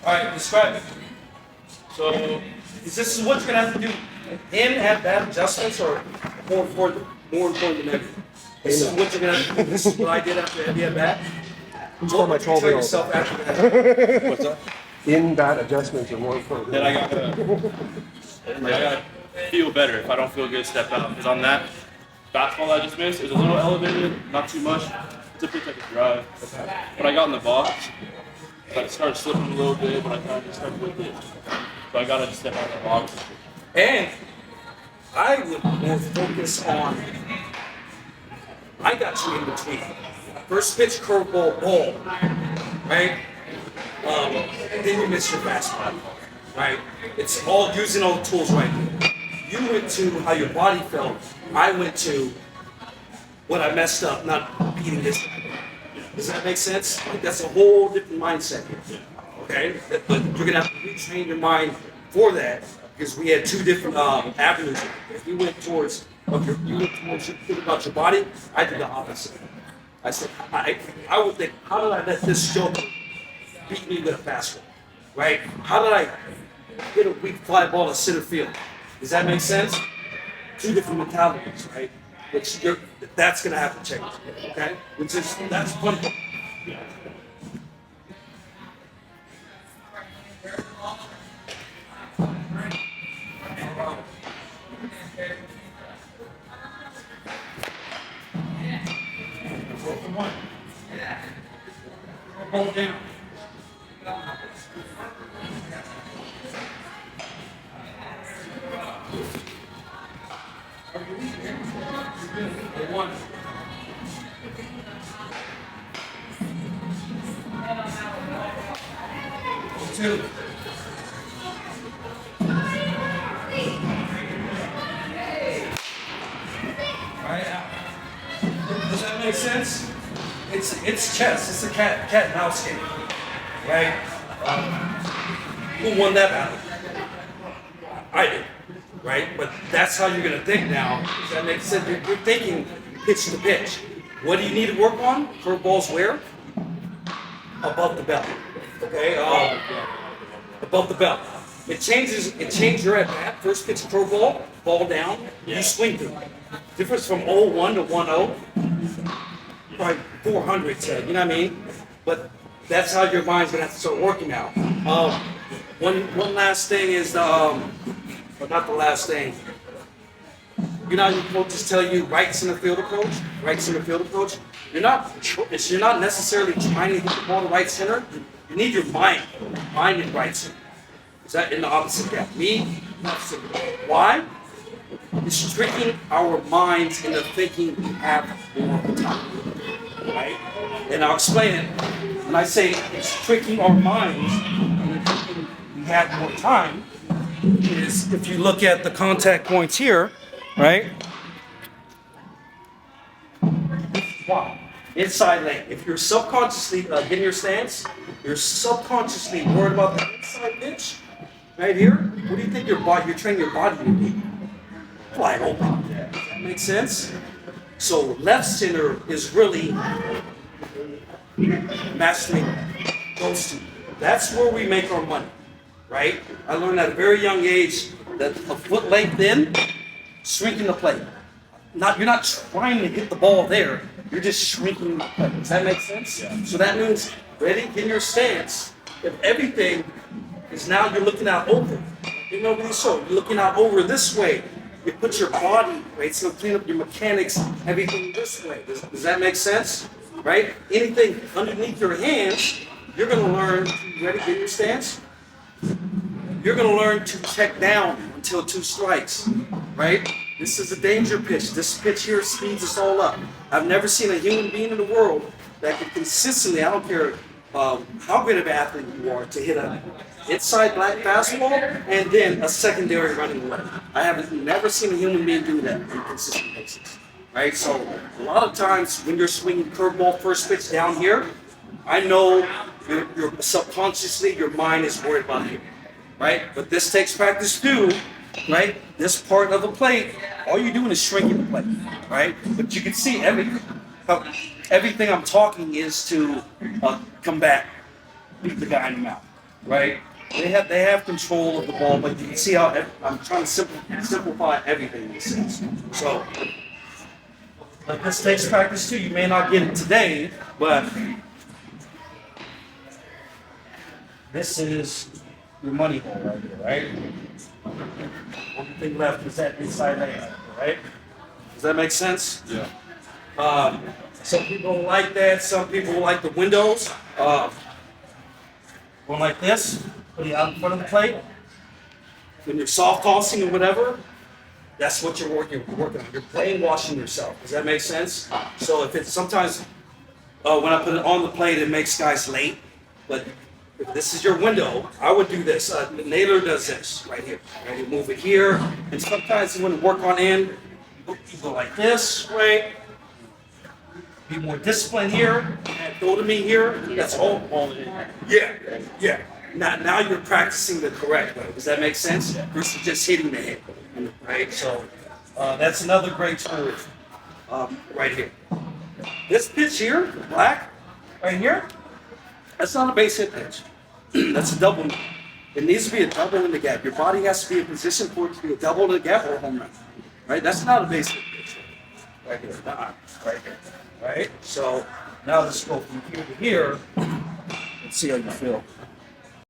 All right, describe it. So, this is what you're gonna have to do in at-bat adjustments, or more important than everything. This is what you're gonna have to do. This is what I did after every at-bat. For my 12 Tell year old. yourself after that. What's up? In bat adjustments are more important. Then I gotta feel better. If I don't feel good, step out. Because on that fastball I just missed, it was a little elevated, not too much. It's a pitch I could drive. When I got in the box, I started slipping a little bit, but I kind of just stuck with it. So I gotta just step out of the box. And I would more focus on, I got you in between. First pitch, curveball, ball, right? Then you miss your fastball, right? It's all using all the tools right there. You went to how your body felt. I went to what I messed up, not beating this. Does that make sense? Like, that's a whole different mindset here. Okay? But you're gonna have to retrain your mind for that, because we had two different avenues. If you went towards think about your body, I did the opposite. I said, I would think, how did I let this joker beat me with a fastball? Right? How did I get a weak fly ball to center field? Does that make sense? Two different mentalities, right? That's gonna have to change. Okay? That's one thing. Hold down. One. Two. Right out. Does that make sense? It's chess. It's a cat and mouse game, right? Who won that battle? I did, right? But that's how you're gonna think now. Does that make sense? You're thinking pitch to pitch. What do you need to work on? Curveballs where? Above the belt. Okay. Above the belt. It changes your at bat. First pitch curveball, ball down. You swing through. Difference from 0-1 to 1-0. Probably 400, say, you know what I mean? But that's how your mind's gonna have to start working out. One last thing is, but not the last thing. You know how your coaches tell you right center field approach, right center field approach? You're not necessarily trying to hit the ball to right center. You need your mind in right center. Is that in the opposite gap? Me, left center. Why? It's tricking our minds into thinking we have more time. Right? And I'll explain it. When I say it's tricking our minds into thinking we have more time, is if you look at the contact points here, right? Wow. Inside lane. If you're subconsciously getting your stance, you're subconsciously worried about the inside pitch, right here. What do you think you're training your body to be? Fly open. Does that make sense? So left center is really mastering those two. That's where we make our money, right? I learned at a very young age that a foot length in, shrinking the plate. You're not trying to hit the ball there. You're just shrinking the plate. Does that make sense? Yeah. So that means ready in your stance. If everything is now you're looking out over. You know what I mean? So you're looking out over this way. You put your body, right? So clean up your mechanics, everything this way. Does that make sense? Right? Anything underneath your hands, you're gonna learn, ready in your stance? You're gonna learn to check down until 2 strikes, right? This is a danger pitch. This pitch here speeds us all up. I've never seen a human being in the world that can consistently, I don't care how good of an athlete you are to hit a inside black fastball and then a secondary running left. I haven't never seen a human being do that on a consistent basis, right? So a lot of times when you're swinging curveball first pitch down here, I know you're subconsciously your mind is worried about here, right? But this takes practice too, right? This part of the plate, all you're doing is shrinking the plate, right? But you can see everything I'm talking is to combat, beat the guy in the mouth, right? They have control of the ball, but you can see how I'm trying to simplify everything in this sense. So, but this takes practice too. You may not get it today, but this is your money ball right here, right? Only thing left is that inside leg, right? Does that make sense? Yeah. Some people like that. Some people like the windows. Going like this, putting it out in front of the plate. When you're soft tossing or whatever, that's what you're working on. You're brainwashing yourself. Does that make sense? So if it's sometimes when I put it on the plate, it makes guys late. But if this is your window, I would do this. Naylor does this right here. Right? You move it here, and sometimes you want to work on end. You go like this, right? Be more disciplined here. Go to me here. That's all. Yeah. Now you're practicing the correct way. Does that make sense? Versus just hitting the head, right? So that's another great tool right here. This pitch here, the black, right here, that's not a base hit pitch. That's a double. It needs to be a double in the gap. Your body has to be in position for it to be a double in the gap or a home run, right? That's not a base hit pitch. Right here, right here, right? So now let's go from here to here. Let's see how you feel.